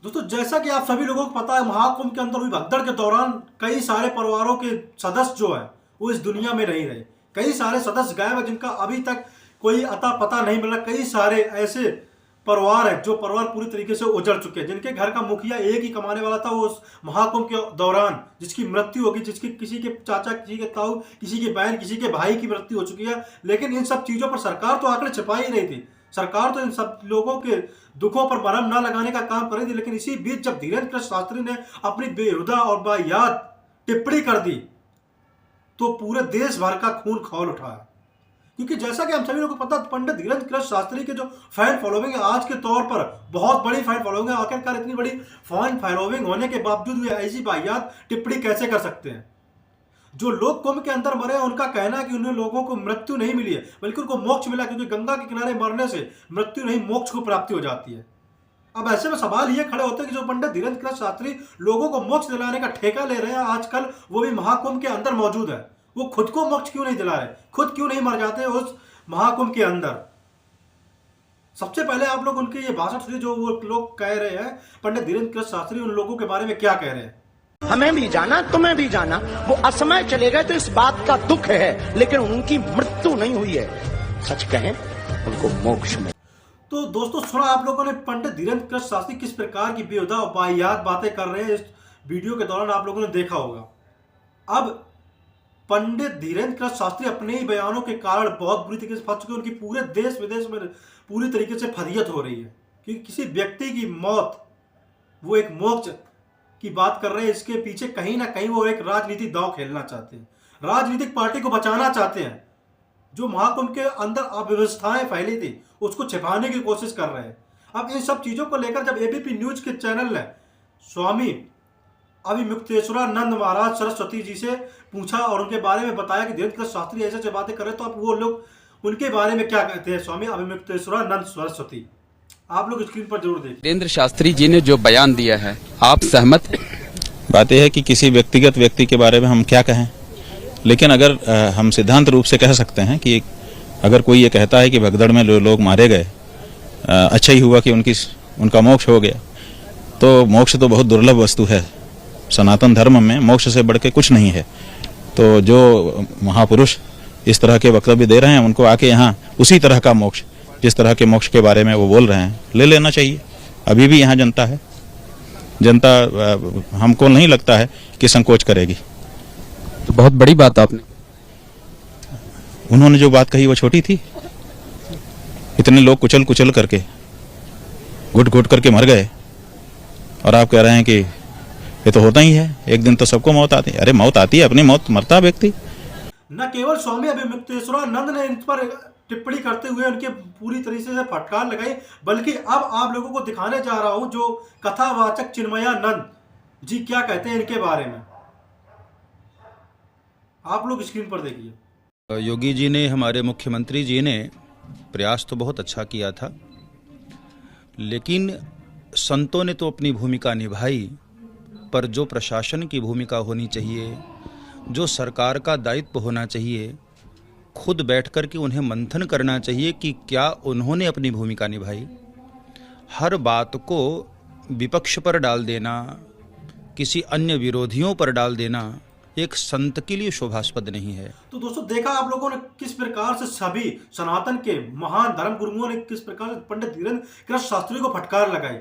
दोस्तों, जैसा कि आप सभी लोगों को पता है, महाकुंभ के अंदर हुई भगदड़ के दौरान कई सारे परिवारों के सदस्य जो है वो इस दुनिया में नहीं रहे। कई सारे सदस्य गायब है जिनका अभी तक कोई अता पता नहीं मिला। कई सारे ऐसे परिवार हैं जो परिवार पूरी तरीके से उजड़ चुके हैं, जिनके घर का मुखिया एक ही कमाने वाला था। वो उस महाकुंभ के दौरान जिसकी मृत्यु होगी, जिसकी किसी के चाचा, किसी के ताऊ, किसी की बहन, किसी के भाई की मृत्यु हो चुकी है। लेकिन इन सब चीजों पर सरकार तो आंकड़े छिपा ही नहीं थी। सरकार तो इन सब लोगों के दुखों पर मरहम ना लगाने का काम कर रही थी। लेकिन इसी बीच जब धीरेन्द्र कृष्ण शास्त्री ने अपनी बेहुदा और बायात टिप्पणी कर दी तो पूरे देश भर का खून खौल उठा है। क्योंकि जैसा कि हम सभी लोगों को पता, पंडित धीरेन्द्र कृष्ण शास्त्री के जो फैन फॉलोइंग है आज के तौर पर बहुत बड़ी फैन फॉलोइंग है। आखिरकार इतनी बड़ी फैन फॉलोइंग होने के बावजूद वे ऐसी बायात टिप्पणी कैसे कर सकते हैं? जो लोग कुंभ के अंदर मरे हैं उनका कहना है कि उन्हें लोगों को मृत्यु नहीं मिली है, बल्कि उनको मोक्ष मिला, क्योंकि गंगा के किनारे मरने से मृत्यु नहीं मोक्ष को प्राप्ति हो जाती है। अब ऐसे में सवाल ये खड़े होते हैं कि जो पंडित धीरेन्द्र कृष्ण शास्त्री लोगों को मोक्ष दिलाने का ठेका ले रहे हैं आजकल, वो भी महाकुंभ के अंदर मौजूद है, वो खुद को मोक्ष क्यों नहीं दिला रहे? खुद क्यों नहीं मर जाते उस महाकुंभ के अंदर? सबसे पहले आप लोग उनके ये भाषण सुनिए जो वो लोग कह रहे हैं। पंडित धीरेन्द्र कृष्ण शास्त्री उन लोगों के बारे में क्या कह रहे हैं। हमें भी जाना, तुम्हें भी जाना, वो असमय चले गए तो इस बात का दुख है, लेकिन उनकी मृत्यु नहीं हुई है। सच कहें, उनको मोक्ष में। तो दोस्तों, सुना आप लोगों ने पंडित धीरेन्द्र कृष्ण शास्त्री किस प्रकार की बेहुदा और वाहियात बातें कर रहे हैं। इस वीडियो के दौरान आप लोगों ने देखा होगा। अब पंडित धीरेन्द्र कृष्ण शास्त्री अपने ही बयानों के कारण बहुत बुरी तरीके से फंस चुके हैं। उनकी पूरे देश विदेश में पूरी तरीके से फदियत हो रही है, क्योंकि किसी व्यक्ति की मौत, वो एक मोक्ष की बात कर रहे हैं। इसके पीछे कहीं ना कहीं वो एक राजनीतिक दांव खेलना चाहते हैं, राजनीतिक पार्टी को बचाना चाहते हैं। जो महाकुंभ के अंदर अव्यवस्थाएं फैली थी उसको छिपाने की कोशिश कर रहे हैं। अब इन सब चीजों को लेकर जब एबीपी न्यूज के चैनल ने स्वामी अभिमुक्तेश्वरानंद महाराज सरस्वती जी से पूछा और उनके बारे में बताया कि धीरेन्द्र कृष्ण शास्त्री ऐसे बातें कर रहे हैं, तो अब वो लोग उनके बारे में क्या कहते हैं। स्वामी अभिमुक्तेश्वरानंद सरस्वती, आप लोग स्क्रीन पर जरूर देखिए। धीरेन्द्र शास्त्री जी ने जो बयान दिया है, आप सहमत? बात यह है कि किसी व्यक्तिगत व्यक्ति के बारे में हम क्या कहें, लेकिन अगर हम सिद्धांत रूप से कह सकते हैं कि अगर कोई ये कहता है कि भगदड़ में लोग मारे गए, अच्छा ही हुआ कि उनका मोक्ष हो गया, तो मोक्ष तो बहुत दुर्लभ वस्तु है। सनातन धर्म में मोक्ष से बढ़ के कुछ नहीं है। तो जो महापुरुष इस तरह के वक्तव्य दे रहे हैं, उनको आके यहाँ उसी तरह का मोक्ष, जिस तरह के मोक्ष के बारे में वो बोल रहे हैं, ले लेना चाहिए। अभी भी यहाँ जनता है, जनता हमको नहीं लगता है कि संकोच करेगी। तो बहुत बड़ी बात आपने, उन्होंने जो बात कही वो छोटी थी? इतने लोग कुचल कुचल करके, घुट घुट करके मर गए, और आप कह रहे हैं कि ये तो होता ही है, एक दिन तो सबको मौत आती है। अरे मौत आती है, अपनी मौत मरता व्यक्ति। न केवल स्वामी अभिमुक्तेश्वरानंद ने इन पर टिप्पणी करते हुए उनके पूरी तरीके से फटकार लगाई, बल्कि अब आप लोगों को दिखाने जा रहा हूं जो कथावाचक चिन्मयानंद जी क्या कहते हैं इनके बारे में। आप लोग स्क्रीन पर देखिए। योगी जी ने, हमारे मुख्यमंत्री जी ने प्रयास तो बहुत अच्छा किया था, लेकिन संतों ने तो अपनी भूमिका निभाई, पर जो प्रशासन की भूमिका होनी चाहिए, जो सरकार का दायित्व होना चाहिए, खुद बैठकर के उन्हें मंथन करना चाहिए कि क्या उन्होंने अपनी भूमिका निभाई। हर बात को विपक्ष पर डाल देना, किसी अन्य विरोधियों पर डाल देना एक संत के लिए शोभास्पद नहीं है। तो दोस्तों, देखा आप लोगों ने किस प्रकार से सभी सनातन के महान धर्म गुरुओं ने किस प्रकार से पंडित धीरेन्द्र कृष्ण शास्त्री को फटकार लगाई।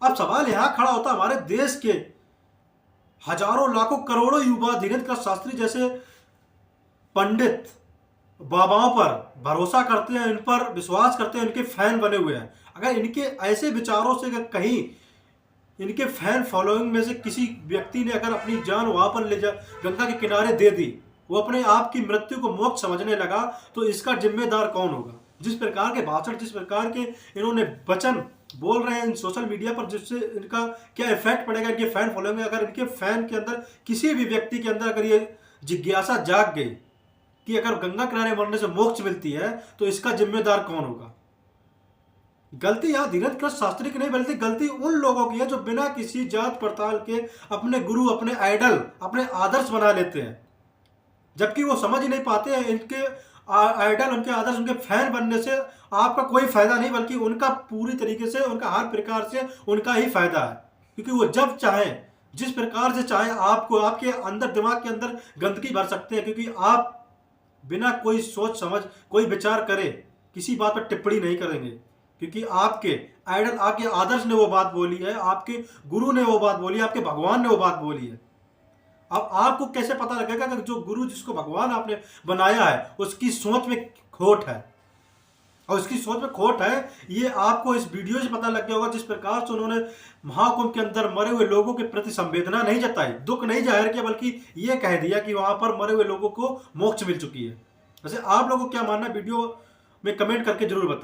अब सवाल यहाँ खड़ा होता, हमारे देश के हजारों लाखों करोड़ों युवा धीरेन्द्र कृष्ण शास्त्री जैसे पंडित बाबाओं पर भरोसा करते हैं, इन पर विश्वास करते हैं, इनके फैन बने हुए हैं। अगर इनके ऐसे विचारों से कहीं इनके फैन फॉलोइंग में से किसी व्यक्ति ने अगर अपनी जान वहां पर ले जा गंगा के किनारे दे दी, वो अपने आप की मृत्यु को मोक्ष समझने लगा, तो इसका जिम्मेदार कौन होगा? जिस प्रकार के भाषण, जिस प्रकार के इन्होंने वचन बोल रहे हैं सोशल मीडिया पर, जिससे इनका क्या इफेक्ट पड़ेगा इनके फैन फॉलोइंग में। अगर इनके फैन के अंदर, किसी भी व्यक्ति के अंदर अगर ये जिज्ञासा जाग गई कि अगर गंगा किनारे मरने से मोक्ष मिलती है, तो इसका जिम्मेदार कौन होगा? गलती यहाँ धीरेन्द्र कृष्ण शास्त्री की नहीं, बल्कि गलती उन लोगों की है जो बिना किसी जांच पड़ताल के अपने गुरु, अपने आइडल, अपने आदर्श बना लेते हैं, जबकि वो समझ ही नहीं पाते हैं इनके आइडल, उनके आदर्श, उनके फैन बनने से आपका कोई फायदा नहीं, बल्कि उनका पूरी तरीके से, उनका हर प्रकार से उनका ही फायदा है। क्योंकि वो जब चाहे, जिस प्रकार से चाहे, आपको आपके अंदर, दिमाग के अंदर गंदगी भर सकते हैं, क्योंकि आप बिना कोई सोच समझ, कोई विचार करे किसी बात पर टिप्पणी नहीं करेंगे, क्योंकि आपके आइडल, आपके आदर्श ने वो बात बोली है, आपके गुरु ने वो बात बोली है, आपके भगवान ने वो बात बोली है। अब आपको कैसे पता लगेगा कि जो गुरु, जिसको भगवान आपने बनाया है, उसकी सोच में खोट है, और उसकी सोच में खोट है, ये आपको इस वीडियो से पता लग गया होगा। जिस प्रकार से उन्होंने महाकुंभ के अंदर मरे हुए लोगों के प्रति संवेदना नहीं जताई, दुख नहीं जाहिर किया, बल्कि ये कह दिया कि वहां पर मरे हुए लोगों को मोक्ष मिल चुकी है। वैसे आप लोगों को क्या मानना है, वीडियो में कमेंट करके जरूर बताएं।